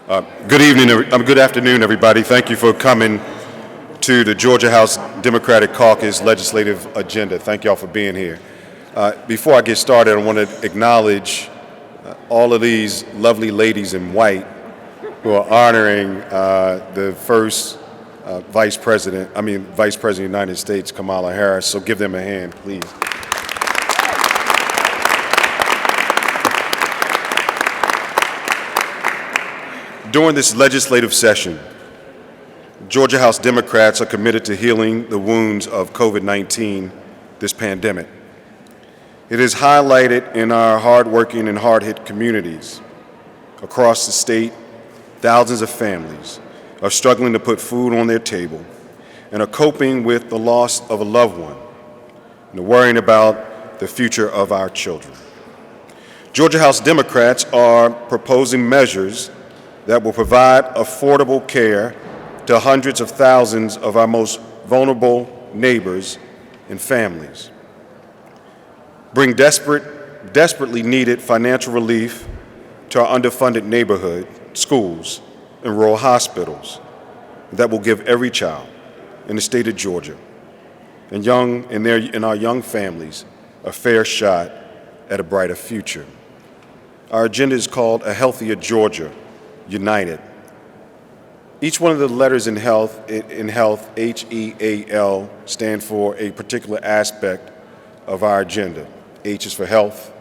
Good afternoon, everybody. Thank you for coming to the Georgia House Democratic Caucus Legislative Agenda. Thank y'all for being here. Before I get started, I want to acknowledge all of these lovely ladies in white who are honoring the first Vice President of the United States, Kamala Harris. So give them a hand, please. During this legislative session, Georgia House Democrats are committed to healing the wounds of COVID-19, this pandemic. It is highlighted in our hardworking and hard-hit communities. Across the state, thousands of families are struggling to put food on their table and are coping with the loss of a loved one and worrying about the future of our children. Georgia House Democrats are proposing measures that will provide affordable care to hundreds of thousands of our most vulnerable neighbors and families. Bring desperately needed financial relief to our underfunded neighborhood, schools, and rural hospitals that will give every child in the state of Georgia and our young families a fair shot at a brighter future. Our agenda is called A Healthier Georgia United. Each one of the letters in health, H-E-A-L, stand for a particular aspect of our agenda. H is for health,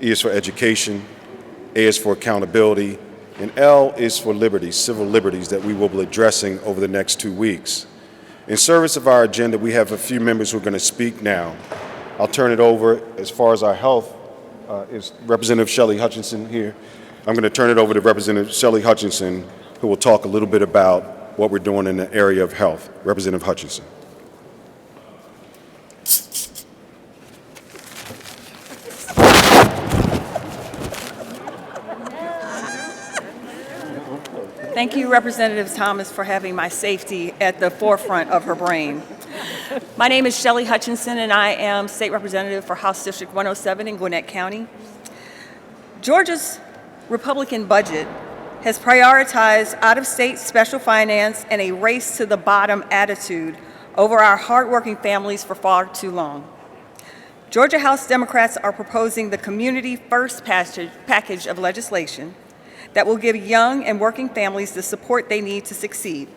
E is for education, A is for accountability, and L is for liberties, civil liberties that we will be addressing over the next 2 weeks. In service of our agenda, we have a few members who are going to speak now. I'll turn it over, as far as our health, is Representative Shelly Hutchinson here. I'm going to turn it over to Representative Shelly Hutchinson, who will talk a little bit about what we're doing in the area of health. Representative Hutchinson. Thank you, Representative Thomas, for having my safety at the forefront of her brain. My name is Shelly Hutchinson, and I am State Representative for House District 107 in Gwinnett County. Georgia's Republican budget has prioritized out-of-state special finance and a race-to-the-bottom attitude over our hardworking families for far too long. Georgia House Democrats are proposing the Community First package of legislation that will give young and working families the support they need to succeed.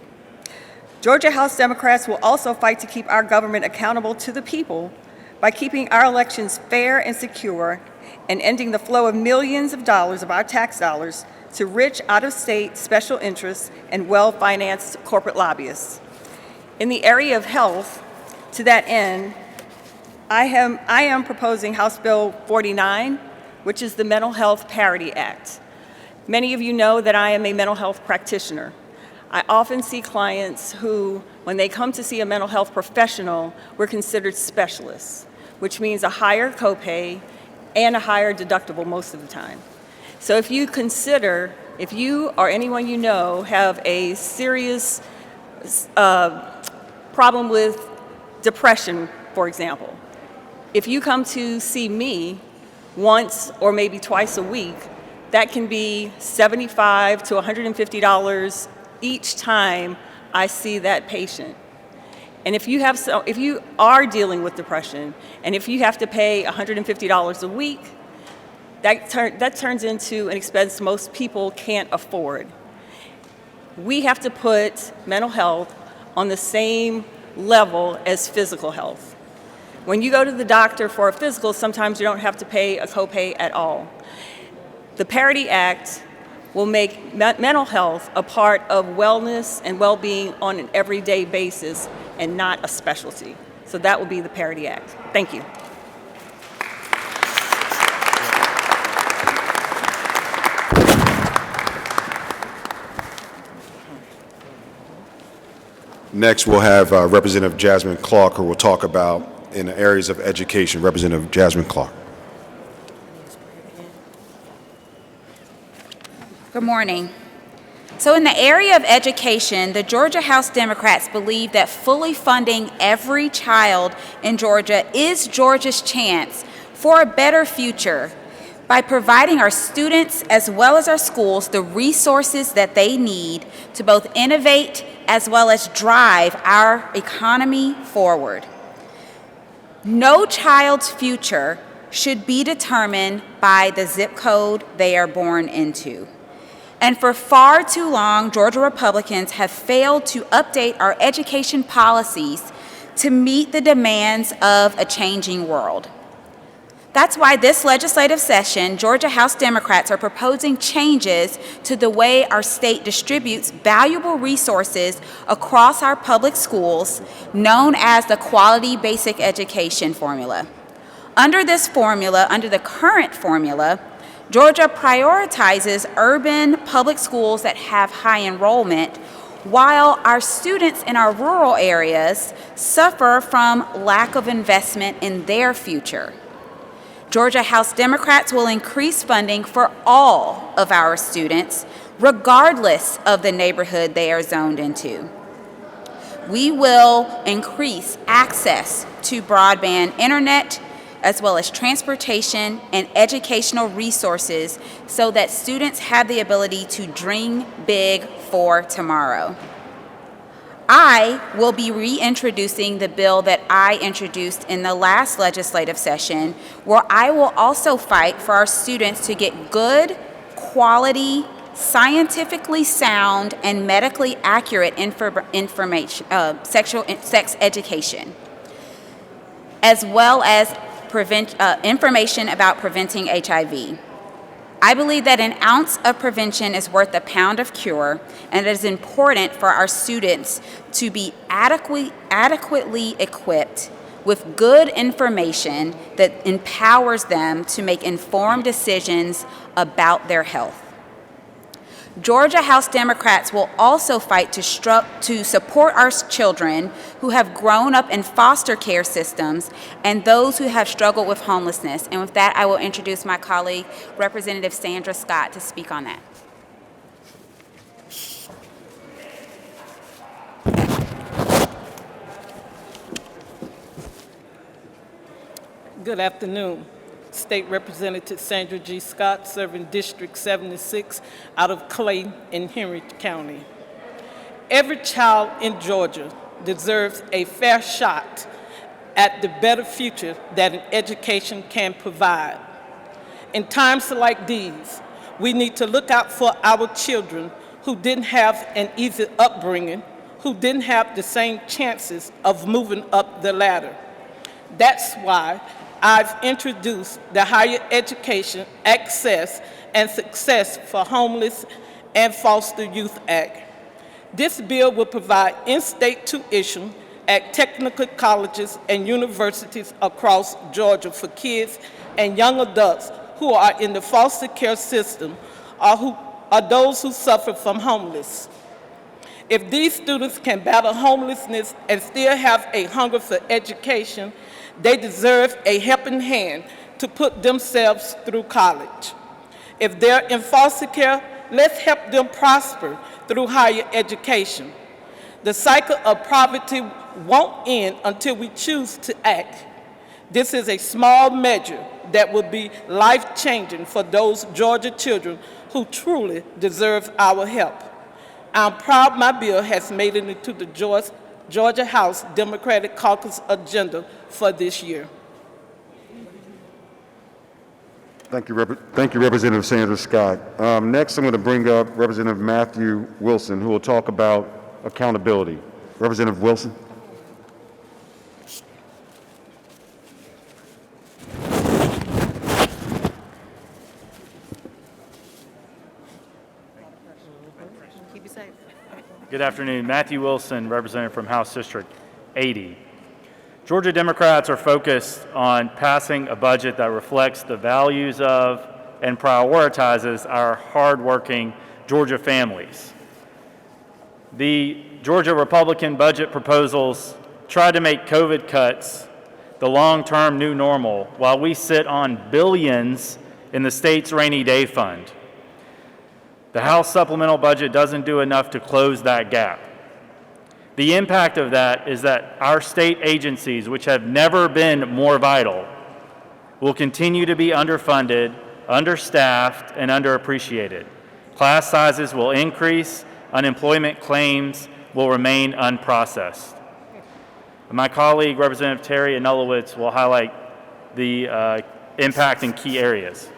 Georgia House Democrats will also fight to keep our government accountable to the people by keeping our elections fair and secure and ending the flow of millions of dollars of our tax dollars to rich out-of-state special interests and well-financed corporate lobbyists. In the area of health, to that end, I am proposing House Bill 49, which is the Mental Health Parity Act. Many of you know that I am a mental health practitioner. I often see clients who, when they come to see a mental health professional, we're considered specialists, which means a higher copay and a higher deductible most of the time. So if you or anyone you know have a serious problem with depression, for example, if you come to see me once or maybe twice a week, that can be $75 to $150 each time I see that patient. And if you are dealing with depression, and if you have to pay $150 a week, that turns into an expense most people can't afford. We have to put mental health on the same level as physical health. When you go to the doctor for a physical, sometimes you don't have to pay a copay at all. The Parity Act will make mental health a part of wellness and well-being on an everyday basis and not a specialty. So that will be the Parity Act. Thank you. Next, we'll have Representative Jasmine Clark, who will talk about in the areas of education. Representative Jasmine Clark. Good morning. So in the area of education, the Georgia House Democrats believe that fully funding every child in Georgia is Georgia's chance for a better future. by providing our students as well as our schools the resources that they need to both innovate as well as drive our economy forward. No child's future should be determined by the zip code they are born into. And for far too long, Georgia Republicans have failed to update our education policies to meet the demands of a changing world. That's why this legislative session, Georgia House Democrats are proposing changes to the way our state distributes valuable resources across our public schools, known as the Quality Basic Education Formula. Under the current formula, Georgia prioritizes urban public schools that have high enrollment, while our students in our rural areas suffer from lack of investment in their future. Georgia House Democrats will increase funding for all of our students, regardless of the neighborhood they are zoned into. We will increase access to broadband internet, as well as transportation and educational resources so that students have the ability to dream big for tomorrow. I will be reintroducing the bill that I introduced in the last legislative session, where I will also fight for our students to get good, quality, scientifically sound, and medically accurate sex education, as well as information about preventing HIV. I believe that an ounce of prevention is worth a pound of cure, and it is important for our students to be adequately equipped with good information that empowers them to make informed decisions about their health. Georgia House Democrats will also fight to support our children who have grown up in foster care systems and those who have struggled with homelessness. And with that, I will introduce my colleague, Representative Sandra Scott, to speak on that. Good afternoon. State Representative Sandra G. Scott, serving District 76 out of Clay in Henry County. Every child in Georgia deserves a fair shot at the better future that an education can provide. In times like these, we need to look out for our children who didn't have an easy upbringing, who didn't have the same chances of moving up the ladder. That's why I've introduced the Higher Education Access and Success for Homeless and Foster Youth Act. This bill will provide in-state tuition at technical colleges and universities across Georgia for kids and young adults who are in the foster care system or who are those who suffer from homelessness. If these students can battle homelessness and still have a hunger for education, they deserve a helping hand to put themselves through college. If they're in foster care, let's help them prosper through higher education. The cycle of poverty won't end until we choose to act. This is a small measure that will be life-changing for those Georgia children who truly deserve our help. I'm proud my bill has made it into the Georgia House Democratic Caucus agenda for this year. Thank you, Representative Sandra Scott. Next, I'm going to bring up Representative Matthew Wilson, who will talk about accountability. Representative Wilson. Good afternoon. Matthew Wilson, representative from House District 80. Georgia Democrats are focused on passing a budget that reflects the values of and prioritizes our hardworking Georgia families. The Georgia Republican budget proposals try to make COVID cuts the long-term new normal while we sit on billions in the state's rainy day fund. The House supplemental budget doesn't do enough to close that gap. The impact of that is that our state agencies, which have never been more vital, will continue to be underfunded understaffed, and underappreciated. Class sizes will increase, unemployment claims will remain unprocessed. My colleague, Representative Teri Anulewicz, will highlight the impact in key areas.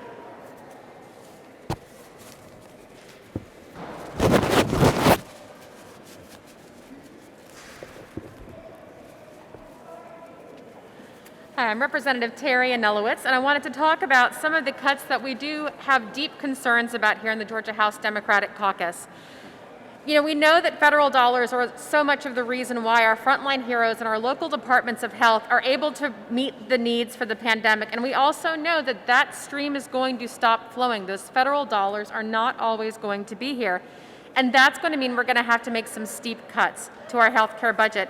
Hi, I'm Representative Teri Anulewicz, and I wanted to talk about some of the cuts that we do have deep concerns about here in the Georgia House Democratic Caucus. You know, we know that federal dollars are so much of the reason why our frontline heroes and our local departments of health are able to meet the needs for the pandemic, and we also know that that stream is going to stop flowing. Those federal dollars are not always going to be here, and that's going to mean we're going to have to make some steep cuts to our health care budget.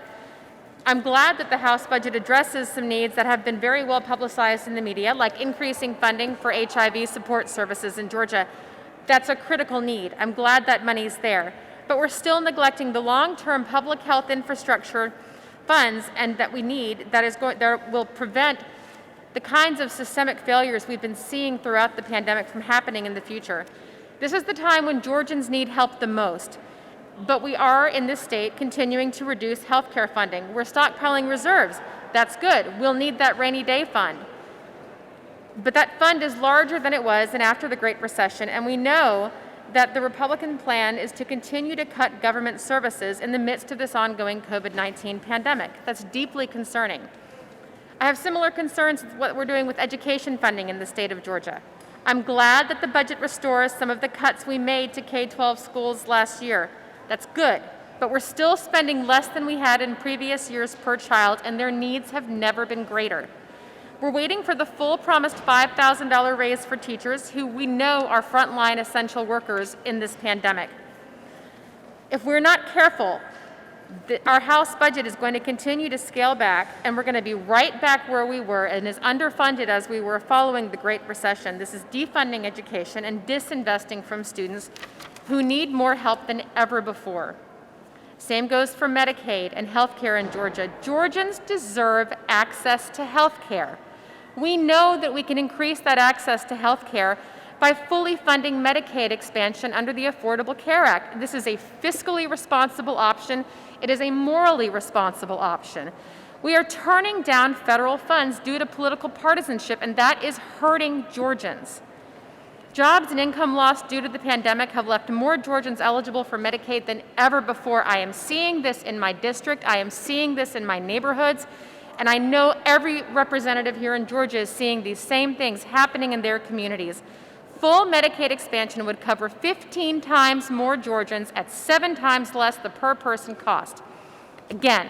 I'm glad that the House budget addresses some needs that have been very well publicized in the media, like increasing funding for HIV support services in Georgia. That's a critical need. I'm glad that money's there. But we're still neglecting the long-term public health infrastructure funds and that we need that will prevent the kinds of systemic failures we've been seeing throughout the pandemic from happening in the future. This is the time when Georgians need help the most. But we are, in this state, continuing to reduce health care funding. We're stockpiling reserves. That's good. We'll need that rainy day fund. But that fund is larger than it was and after the Great Recession, and we know that the Republican plan is to continue to cut government services in the midst of this ongoing COVID-19 pandemic. That's deeply concerning. I have similar concerns with what we're doing with education funding in the state of Georgia. I'm glad that the budget restores some of the cuts we made to K-12 schools last year. That's good, but we're still spending less than we had in previous years per child, and their needs have never been greater. We're waiting for the full promised $5,000 raise for teachers who we know are frontline essential workers in this pandemic. If we're not careful, our House budget is going to continue to scale back, and we're going to be right back where we were and as underfunded as we were following the Great Recession. This is defunding education and disinvesting from students who need more help than ever before. Same goes for Medicaid and health care in Georgia. Georgians deserve access to health care. We know that we can increase that access to health care by fully funding Medicaid expansion under the Affordable Care Act. This is a fiscally responsible option. It is a morally responsible option. We are turning down federal funds due to political partisanship, and that is hurting Georgians. Jobs and income loss due to the pandemic have left more Georgians eligible for Medicaid than ever before. I am seeing this in my district. I am seeing this in my neighborhoods. And I know every representative here in Georgia is seeing these same things happening in their communities. Full Medicaid expansion would cover 15 times more Georgians at 7 times less the per person cost. Again,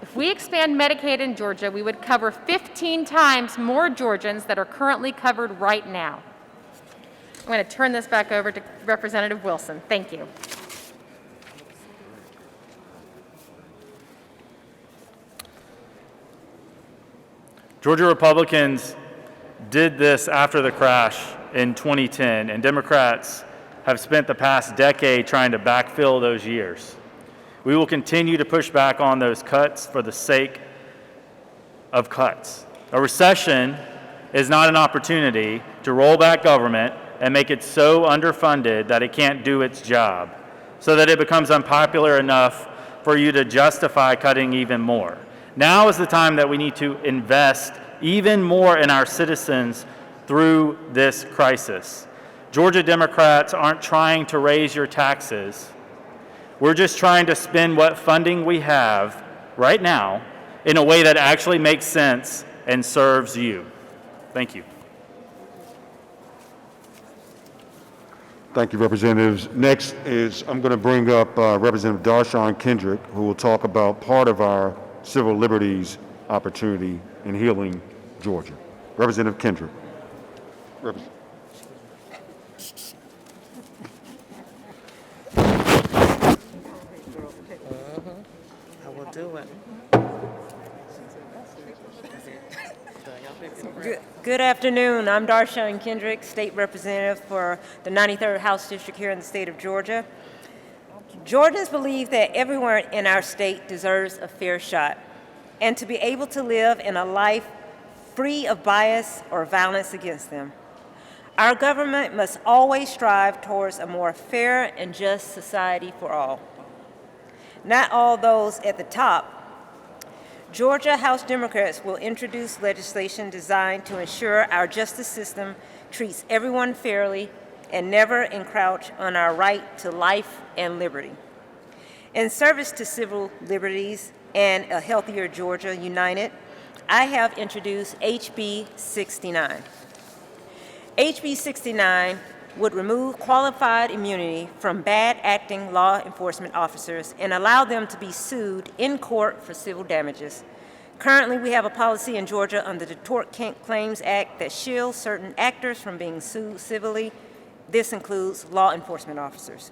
if we expand Medicaid in Georgia, we would cover 15 times more Georgians that are currently covered right now. I'm going to turn this back over to Representative Wilson. Thank you. Georgia Republicans did this after the crash in 2010, and Democrats have spent the past decade trying to backfill those years. We will continue to push back on those cuts for the sake of cuts. A recession is not an opportunity to roll back government and make it so underfunded that it can't do its job, so that it becomes unpopular enough for you to justify cutting even more. Now is the time that we need to invest even more in our citizens through this crisis. Georgia Democrats aren't trying to raise your taxes. We're just trying to spend what funding we have right now in a way that actually makes sense and serves you. Thank you. Thank you, Representatives. Next is, I'm going to bring up Representative Dar'shun Kendrick, who will talk about part of our civil liberties opportunity in healing Georgia. Representative Kendrick. I will do it. Good afternoon. I'm Dar'shun Kendrick, State Representative for the 93rd House District here in the state of Georgia. Georgians believe that everyone in our state deserves a fair shot and to be able to live in a life free of bias or violence against them. Our government must always strive towards a more fair and just society for all. Not all those at the top. Georgia House Democrats will introduce legislation designed to ensure our justice system treats everyone fairly and never encroach on our right to life and liberty. In service to civil liberties and a healthier Georgia united, I have introduced HB 69. HB 69 would remove qualified immunity from bad-acting law enforcement officers and allow them to be sued in court for civil damages. Currently, we have a policy in Georgia under the Tort Claims Act that shields certain actors from being sued civilly. This includes law enforcement officers.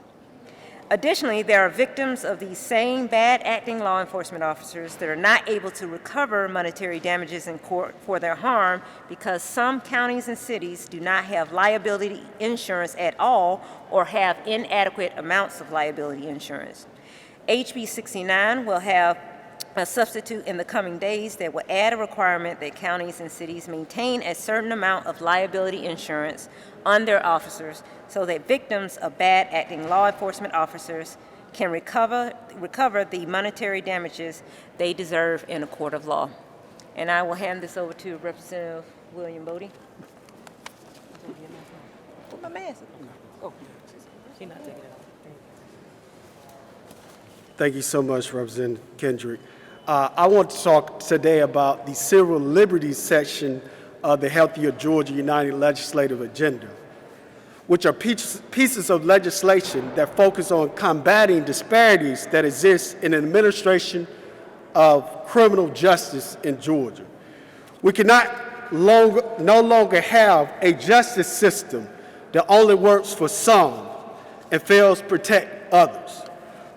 Additionally, there are victims of these same bad-acting law enforcement officers that are not able to recover monetary damages in court for their harm because some counties and cities do not have liability insurance at all or have inadequate amounts of liability insurance. HB 69 will have a substitute in the coming days that will add a requirement that counties and cities maintain a certain amount of liability insurance on their officers so that victims of bad-acting law enforcement officers can recover the monetary damages they deserve in a court of law. And I will hand this over to Representative William Boddie. Put my mask on. Oh, she's not taking it off. Thank you so much, Representative Kendrick. I want to talk today about the civil liberties section of the Healthier Georgia United legislative agenda, which are pieces of legislation that focus on combating disparities that exist in the administration of criminal justice in Georgia. We cannot no longer have a justice system that only works for some and fails to protect others.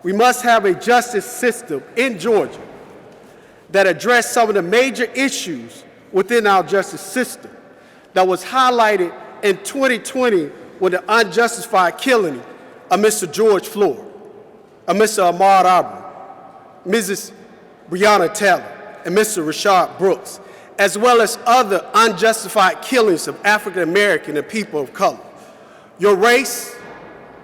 We must have a justice system in Georgia that address some of the major issues within our justice system that was highlighted in 2020 with the unjustified killing of Mr. George Floyd, of Mr. Ahmaud Arbery, Mrs. Breonna Taylor, and Mr. Rashard Brooks, as well as other unjustified killings of African American and people of color. Your race,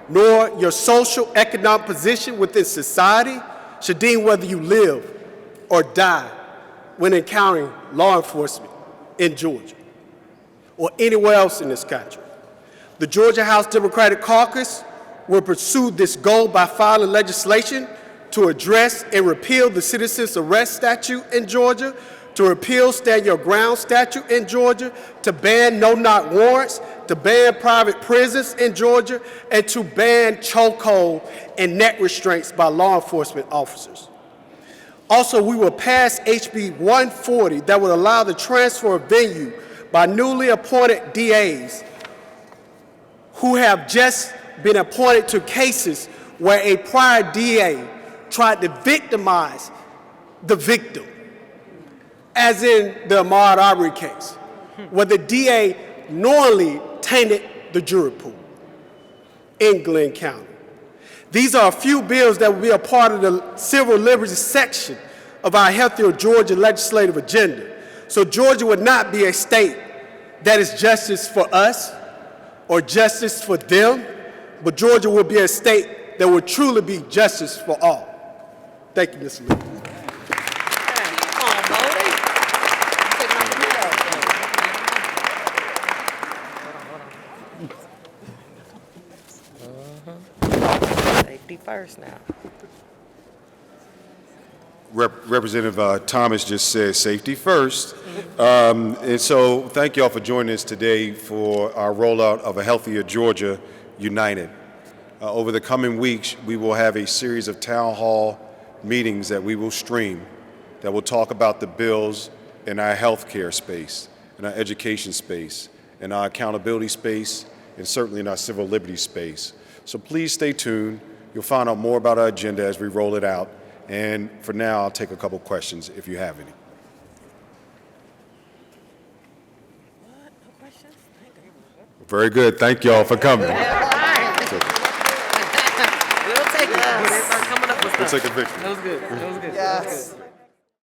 nor your social economic position within society should deem whether you live or die when encountering law enforcement in Georgia or anywhere else in this country. The Georgia House Democratic Caucus will pursue this goal by filing legislation to address and repeal the citizen's arrest statute in Georgia, to repeal stand your ground statute in Georgia, to ban no-knock warrants, to ban private prisons in Georgia, and to ban chokehold and neck restraints by law enforcement officers. Also, we will pass HB 140 that would allow the transfer of venue by newly appointed DAs who have just been appointed to cases where a prior DA tried to victimize the victim, as in the Ahmaud Arbery case, where the DA knowingly tainted the jury pool in Glenn County. These are a few bills that will be a part of the civil liberties section of our Healthier Georgia legislative agenda. So Georgia would not be a state that is justice for us or justice for them, but Georgia will be a state that will truly be justice for all. Thank you, Mr. Lee. Safety first now. Representative Thomas just said safety first. And so thank you all for joining us today for our rollout of a Healthier Georgia United. Over the coming weeks, we will have a series of town hall meetings that we will stream that will talk about the bills in our healthcare space, in our education space, in our accountability space, and certainly in our civil liberties space. So please stay tuned. You'll find out more about our agenda as we roll it out. And for now, I'll take a couple questions if you have any. Very good. Thank you all for coming. We'll take it. We'll take a picture. That was good. That was good. That was good.